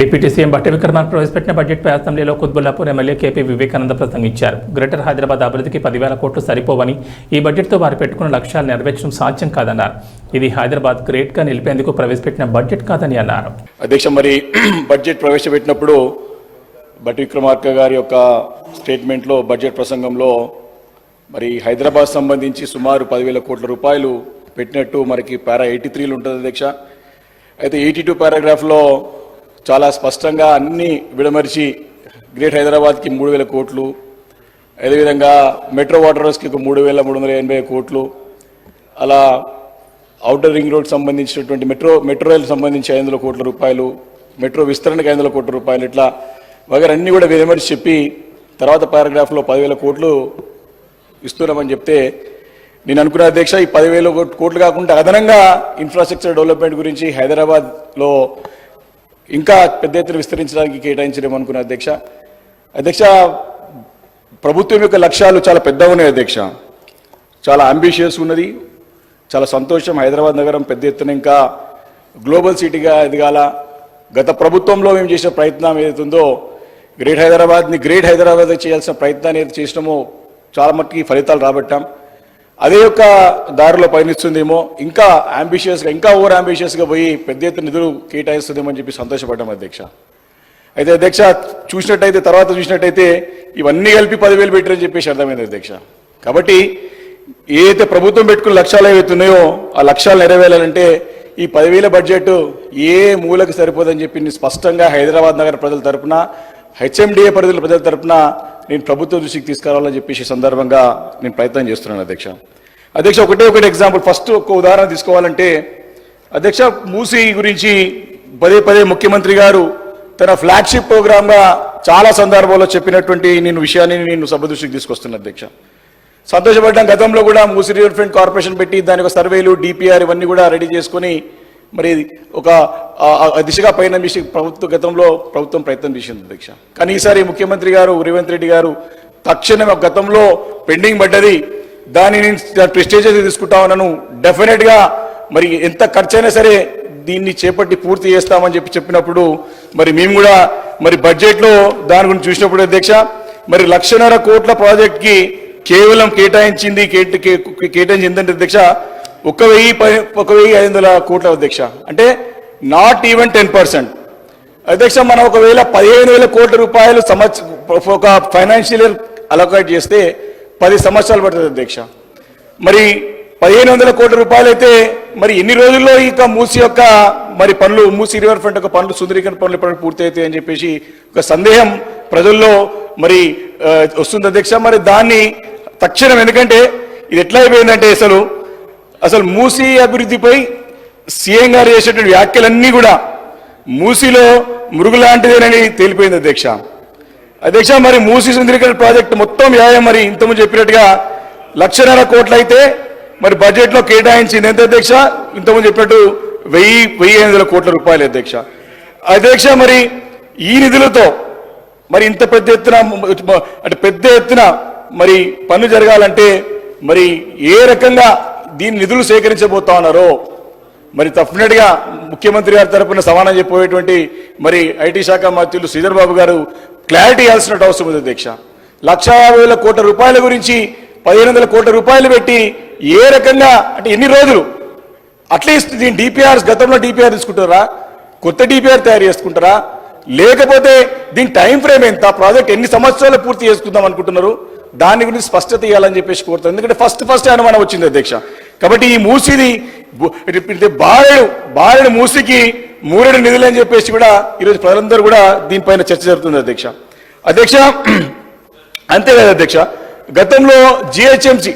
Deputy CM బట్టి విక్రమార్క ప్రవేశపెట్టిన బడ్జెట్పై అసెంబ్లీలో కుత్బుల్లాపూర్ ఎమ్మెల్యే కేపీ వివేకానంద ప్రసంగించారు. గ్రేటర్ హైదరాబాద్ అభివృద్ధికి 10,000 కోట్లు సరిపోవని, ఈ బడ్జెట్తో వారు పెట్టుకున్న లక్ష్యాలు నెరవేర్చడం సాధ్యం కాదన్నారు. ఇది హైదరాబాద్ గ్రేట్గా నిలిపేందుకు ప్రవేశపెట్టిన బడ్జెట్ కాదని అన్నారు. అధ్యక్ష, మరి బడ్జెట్ ప్రవేశపెట్టినప్పుడు బట్టి విక్రమార్క గారి యొక్క స్టేట్మెంట్లో, బడ్జెట్ ప్రసంగంలో మరి హైదరాబాద్ సంబంధించి సుమారు 10,000 కోట్ల రూపాయలు పెట్టినట్టు మనకి పారా 83లో ఉంటుంది అధ్యక్ష. అయితే 82 పారాగ్రాఫ్లో చాలా స్పష్టంగా అన్ని విడమరిచి గ్రేట్ హైదరాబాద్కి 3,000 కోట్లు, అదేవిధంగా మెట్రో వాటర్స్కి 3,380 కోట్లు, అలా ఔటర్ రింగ్ రోడ్ సంబంధించినటువంటి మెట్రో రైలు సంబంధించి 500 కోట్ల రూపాయలు, మెట్రో విస్తరణకి 500 కోట్ల రూపాయలు, ఇట్లా వగైరా అన్నీ కూడా విడమరిచి చెప్పి తర్వాత పారాగ్రాఫ్లో 10,000 కోట్లు ఇస్తున్నామని చెప్తే, నేను అనుకున్న అధ్యక్ష, ఈ 10,000 కోట్లు కాకుండా అదనంగా ఇన్ఫ్రాస్ట్రక్చర్ డెవలప్మెంట్ గురించి హైదరాబాద్లో ఇంకా పెద్ద ఎత్తున విస్తరించడానికి కేటాయించడం అనుకున్న అధ్యక్ష. ప్రభుత్వం యొక్క లక్ష్యాలు చాలా పెద్దగా ఉన్నాయి అధ్యక్ష, చాలా అంబిషియస్ ఉన్నది. చాలా సంతోషం. హైదరాబాద్ నగరం పెద్ద ఎత్తున ఇంకా గ్లోబల్ సిటీగా ఎదగాల. గత ప్రభుత్వంలో మేము చేసిన ప్రయత్నం ఏదైతుందో, గ్రేట్ హైదరాబాద్ చేయాల్సిన ప్రయత్నాన్ని ఏదైతే చేసినామో చాలా మట్టుకి ఫలితాలు రాబట్టాం. అదే యొక్క దారిలో పయనిస్తుందేమో, ఇంకా అంబిషియస్గా, ఇంకా ఓవర్ అంబిషియస్గా పోయి పెద్ద ఎత్తున నిధులు కేటాయిస్తుందేమో అని చెప్పి సంతోషపడ్డాం అధ్యక్ష. అయితే అధ్యక్ష, తర్వాత చూసినట్టయితే ఇవన్నీ కలిపి 10,000 పెట్టారని చెప్పేసి అర్థమైంది అధ్యక్ష. కాబట్టి ఏదైతే ప్రభుత్వం పెట్టుకున్న లక్ష్యాలు ఏవైతున్నాయో ఆ లక్ష్యాలు నెరవేరాలంటే ఈ 10,000 బడ్జెట్ ఏ మూలకు సరిపోదని చెప్పి స్పష్టంగా హైదరాబాద్ నగర ప్రజల తరఫున, హెచ్ఎండిఏ పరిధిల ప్రజల తరఫున నేను ప్రభుత్వ దృష్టికి తీసుకురావాలని చెప్పేసి సందర్భంగా నేను ప్రయత్నం చేస్తున్నాను అధ్యక్ష. ఒకటే ఎగ్జాంపుల్, ఫస్ట్ ఒక ఉదాహరణ తీసుకోవాలంటే అధ్యక్ష, మూసీ గురించి పదే ముఖ్యమంత్రి గారు తన ఫ్లాగ్షిప్ ప్రోగ్రామ్గా చాలా సందర్భాల్లో చెప్పినటువంటి విషయాన్ని నేను సభ దృష్టికి తీసుకొస్తున్నాను అధ్యక్ష. సంతోషపడ్డాం. గతంలో కూడా మూసీ రివర్ ఫ్రంట్ కార్పొరేషన్ పెట్టి దాని ఒక సర్వేలు, డిపిఆర్ ఇవన్నీ కూడా రెడీ చేసుకొని మరి ఒక దిశగా పైన గతంలో ప్రభుత్వం ప్రయత్నం చేసింది అధ్యక్ష. కానీ ఈసారి ముఖ్యమంత్రి గారు రేవంత్ రెడ్డి గారు తక్షణమే గతంలో పెండింగ్ పడ్డది, దాన్ని నేను ప్రెస్టేజ్ తీసుకుంటా ఉన్నాను, డెఫినెట్గా మరి ఎంత ఖర్చైనా సరే దీన్ని చేపట్టి పూర్తి చేస్తామని చెప్పినప్పుడు మరి మేము కూడా మరి బడ్జెట్లో దాని గురించి చూసినప్పుడు అధ్యక్ష, మరి 1,50,000 కోట్ల ప్రాజెక్ట్కి కేవలం కేటాయించింది ఏంటంటే అధ్యక్ష 1,500 కోట్ల అధ్యక్ష. అంటే నాట్ ఈవెన్ 10%. అధ్యక్ష, మనం ఒకవేళ 15,000 కోట్ల రూపాయలు ఒక ఫైనాన్షియల్ ఇయర్ అలొకేట్ చేస్తే 10 సంవత్సరాలు పడుతుంది అధ్యక్ష. మరి 1,500 కోట్ల రూపాయలు అయితే మరి ఎన్ని రోజుల్లో ఇక మూసీ యొక్క మరి పనులు, మూసీ రివర్ ఫ్రంట్ యొక్క పనులు, సుందరీకరణ పనులు ఎప్పుడు పూర్తి అవుతాయి అని చెప్పేసి ఒక సందేహం ప్రజల్లో మరి వస్తుంది అధ్యక్ష. మరి దాన్ని తక్షణం, ఎందుకంటే ఇది ఎట్లా అయిపోయిందంటే అసలు మూసీ అభివృద్ధిపై సీఎం గారు చేసేటువంటి వ్యాఖ్యలన్నీ కూడా మూసీలో మురుగు లాంటిదేనని తేలిపోయింది అధ్యక్ష. మరి మూసీ సుందరీకరణ ప్రాజెక్టు మొత్తం వ్యయం మరి ఇంతకుముందు చెప్పినట్టుగా 1,50,000 కోట్లు అయితే మరి బడ్జెట్లో కేటాయించింది ఎంత అధ్యక్ష? ఇంతకుముందు చెప్పినట్టు 1,500 కోట్ల రూపాయలు అధ్యక్ష. మరి ఈ నిధులతో మరి ఇంత పెద్ద ఎత్తున మరి పనులు జరగాలంటే మరి ఏ రకంగా దీని నిధులు సేకరించబోతా ఉన్నారో మరి డెఫినెట్గా ముఖ్యమంత్రి గారి తరపున సమానం చెప్పబోయేటువంటి మరి ఐటీ శాఖ మంత్రులు శ్రీధర్ బాబు గారు క్లారిటీ ఇవ్వాల్సిన అవసరం ఉంది అధ్యక్ష. 1,50,000 కోట్ల రూపాయల గురించి 1,500 కోట్ల రూపాయలు పెట్టి ఏ రకంగా, అంటే ఎన్ని రోజులు, అట్లీస్ట్ దీని డిపిఆర్స్, గతంలో డిపిఆర్ తీసుకుంటారా, కొత్త డిపిఆర్ తయారు చేసుకుంటారా, లేకపోతే దీని టైం ఫ్రేమ్ ఎంత, ప్రాజెక్ట్ ఎన్ని సంవత్సరాలు పూర్తి చేసుకుందాం అనుకుంటున్నారు, దాని గురించి స్పష్టత ఇవ్వాలని చెప్పేసి కోరుతాను. ఎందుకంటే ఫస్ట్ అనుమానం వచ్చింది అధ్యక్ష. కాబట్టి ఈ మూసీది బారెడు మూసీకి 3 నిధులు అని చెప్పేసి కూడా ఈరోజు ప్రజలందరూ కూడా దీనిపైన చర్చ జరుగుతుంది అధ్యక్ష. అంతే కదా అధ్యక్ష, గతంలో జిహెచ్ఎంసీ